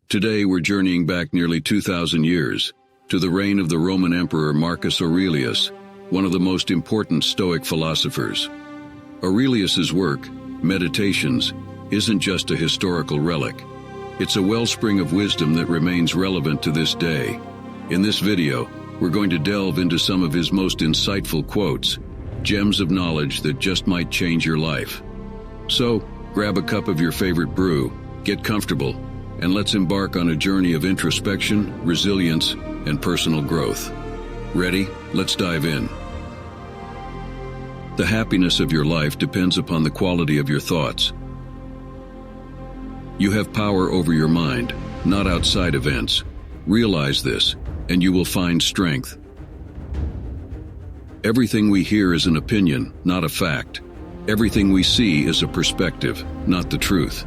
Today we're journeying back nearly 2,000 years to the reign of the Roman Emperor Marcus Aurelius, one of the most important Stoic philosophers. Aurelius's work, Meditations, isn't just a historical relic. It's a wellspring of wisdom that remains relevant to this day. In this video, we're going to delve into some of his most insightful quotes, gems of knowledge that just might change your life. So, grab a cup of your favorite brew, get comfortable, and let's embark on a journey of introspection, resilience, and personal growth. Ready? Let's dive in. The happiness of your life depends upon the quality of your thoughts. You have power over your mind, not outside events. Realize this, and you will find strength. Everything we hear is an opinion, not a fact. Everything we see is a perspective, not the truth.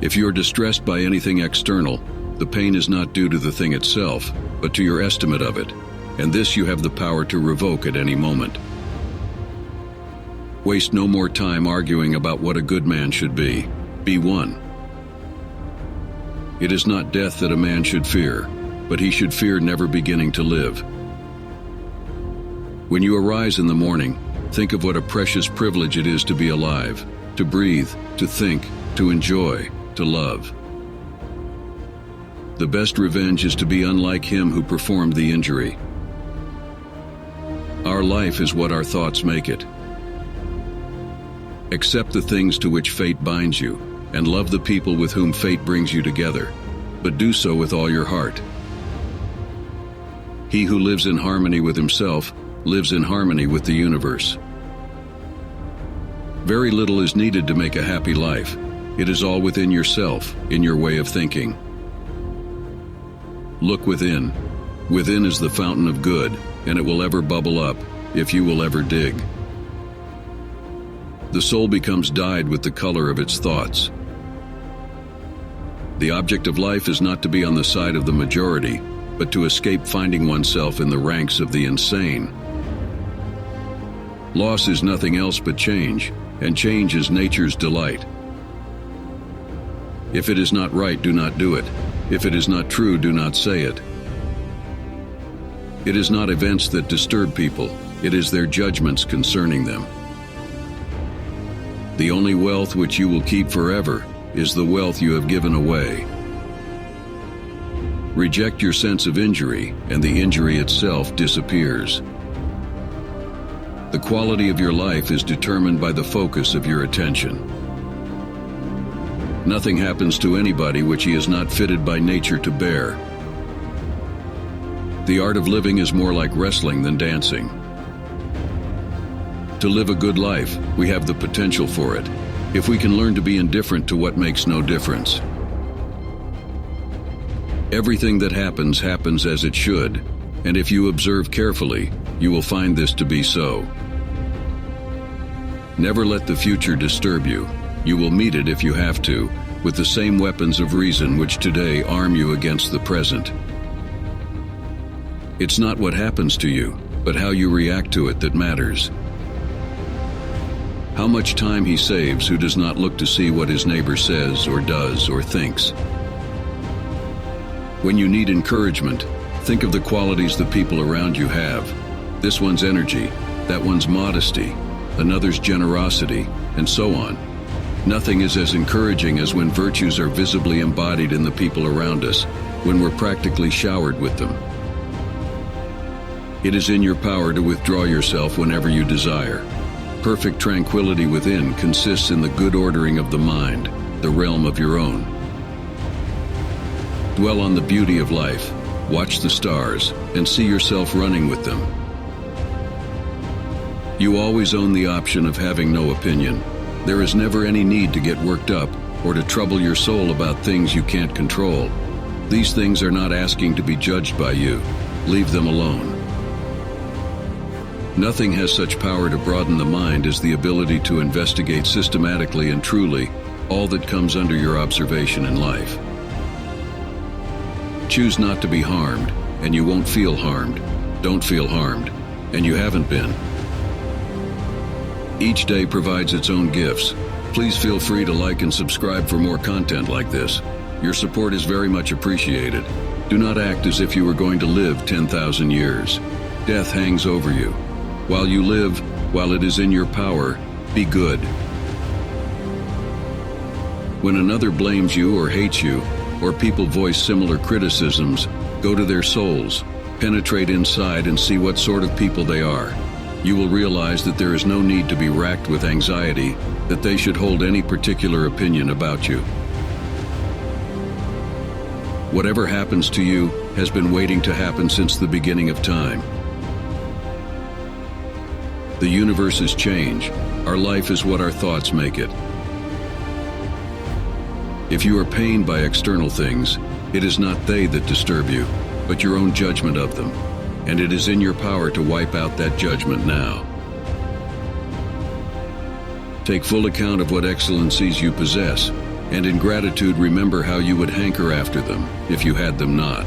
If you're distressed by anything external, the pain is not due to the thing itself, but to your estimate of it, and this you have the power to revoke at any moment. Waste no more time arguing about what a good man should be. Be one. It is not death that a man should fear, but he should fear never beginning to live. When you arise in the morning, think of what a precious privilege it is to be alive, to breathe, to think, to enjoy, to love. The best revenge is to be unlike him who performed the injury. Our life is what our thoughts make it. Accept the things to which fate binds you, and love the people with whom fate brings you together, but do so with all your heart. He who lives in harmony with himself lives in harmony with the universe. Very little is needed to make a happy life. It is all within yourself, in your way of thinking. Look within. Within is the fountain of good, and it will ever bubble up, if you will ever dig. The soul becomes dyed with the color of its thoughts. The object of life is not to be on the side of the majority, but to escape finding oneself in the ranks of the insane. Loss is nothing else but change, and change is nature's delight. If it is not right, do not do it. If it is not true, do not say it. It is not events that disturb people, it is their judgments concerning them. The only wealth which you will keep forever is the wealth you have given away. Reject your sense of injury, and the injury itself disappears. The quality of your life is determined by the focus of your attention. Nothing happens to anybody which he is not fitted by nature to bear. The art of living is more like wrestling than dancing. To live a good life, we have the potential for it, if we can learn to be indifferent to what makes no difference. Everything that happens happens as it should, and if you observe carefully, you will find this to be so. Never let the future disturb you. You will meet it if you have to, with the same weapons of reason which today arm you against the present. It's not what happens to you, but how you react to it that matters. How much time he saves who does not look to see what his neighbor says or does or thinks. When you need encouragement, think of the qualities the people around you have. This one's energy, that one's modesty, another's generosity, and so on. Nothing is as encouraging as when virtues are visibly embodied in the people around us, when we're practically showered with them. It is in your power to withdraw yourself whenever you desire. Perfect tranquility within consists in the good ordering of the mind, the realm of your own. Dwell on the beauty of life, watch the stars, and see yourself running with them. You always own the option of having no opinion. There is never any need to get worked up or to trouble your soul about things you can't control. These things are not asking to be judged by you. Leave them alone. Nothing has such power to broaden the mind as the ability to investigate systematically and truly all that comes under your observation in life. Choose not to be harmed, and you won't feel harmed. Don't feel harmed, and you haven't been. Each day provides its own gifts. Please feel free to like and subscribe for more content like this. Your support is very much appreciated. Do not act as if you were going to live 10,000 years. Death hangs over you. While you live, while it is in your power, be good. When another blames you or hates you, or people voice similar criticisms, go to their souls, penetrate inside and see what sort of people they are. You will realize that there is no need to be racked with anxiety that they should hold any particular opinion about you. Whatever happens to you has been waiting to happen since the beginning of time. The universe is change. Our life is what our thoughts make it. If you are pained by external things, it is not they that disturb you, but your own judgment of them, and it is in your power to wipe out that judgment now. Take full account of what excellencies you possess, and in gratitude remember how you would hanker after them if you had them not.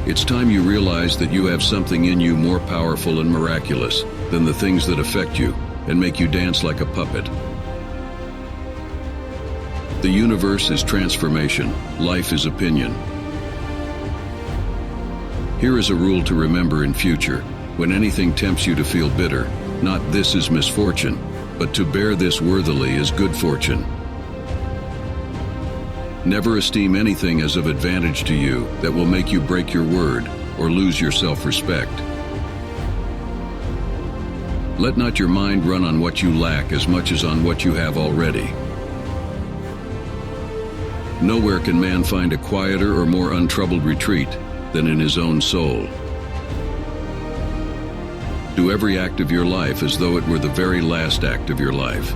It's time you realize that you have something in you more powerful and miraculous than the things that affect you and make you dance like a puppet. The universe is transformation, life is opinion. Here is a rule to remember in future. When anything tempts you to feel bitter, not this is misfortune, but to bear this worthily is good fortune. Never esteem anything as of advantage to you that will make you break your word or lose your self-respect. Let not your mind run on what you lack as much as on what you have already. Nowhere can man find a quieter or more untroubled retreat than in his own soul. Do every act of your life as though it were the very last act of your life.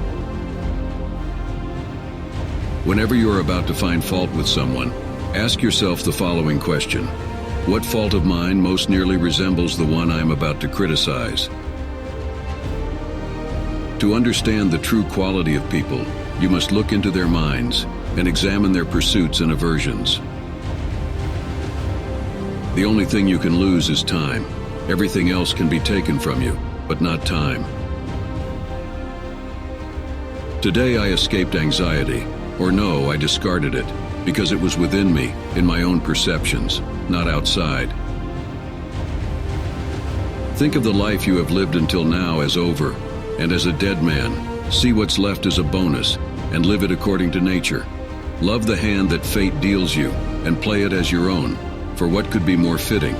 Whenever you are about to find fault with someone, ask yourself the following question: what fault of mine most nearly resembles the one I am about to criticize? To understand the true quality of people, you must look into their minds and examine their pursuits and aversions. The only thing you can lose is time. Everything else can be taken from you, but not time. Today I escaped anxiety, or no, I discarded it, because it was within me, in my own perceptions, not outside. Think of the life you have lived until now as over, and as a dead man, see what's left as a bonus, and live it according to nature. Love the hand that fate deals you, and play it as your own, for what could be more fitting?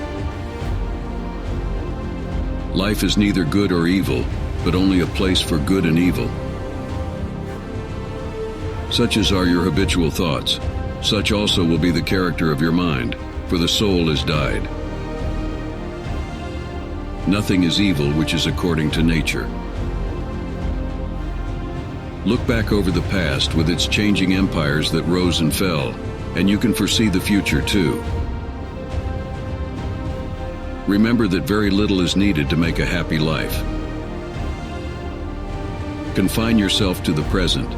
Life is neither good or evil, but only a place for good and evil. Such as are your habitual thoughts, such also will be the character of your mind, for the soul has died. Nothing is evil which is according to nature. Look back over the past with its changing empires that rose and fell, and you can foresee the future too. Remember that very little is needed to make a happy life. Confine yourself to the present.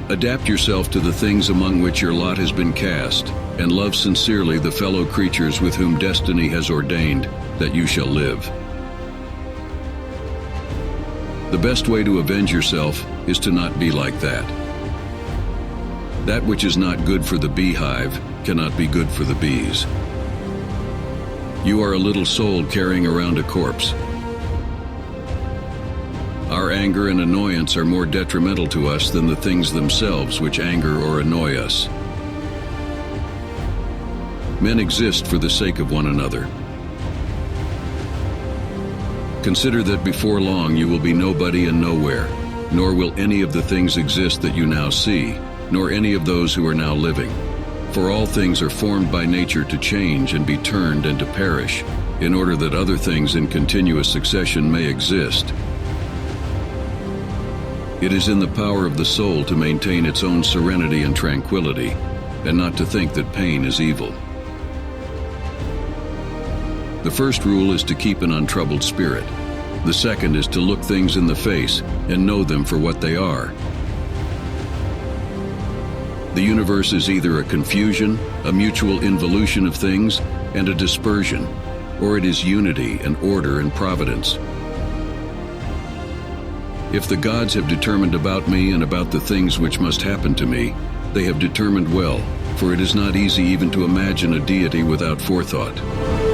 Adapt yourself to the things among which your lot has been cast, and love sincerely the fellow creatures with whom destiny has ordained that you shall live. The best way to avenge yourself is to not be like that. That which is not good for the beehive cannot be good for the bees. You are a little soul carrying around a corpse. Our anger and annoyance are more detrimental to us than the things themselves which anger or annoy us. Men exist for the sake of one another. Consider that before long you will be nobody and nowhere, nor will any of the things exist that you now see, nor any of those who are now living. For all things are formed by nature to change and be turned and to perish, in order that other things in continuous succession may exist. It is in the power of the soul to maintain its own serenity and tranquility, and not to think that pain is evil. The first rule is to keep an untroubled spirit. The second is to look things in the face and know them for what they are. The universe is either a confusion, a mutual involution of things, and a dispersion, or it is unity and order and providence. If the gods have determined about me and about the things which must happen to me, they have determined well, for it is not easy even to imagine a deity without forethought.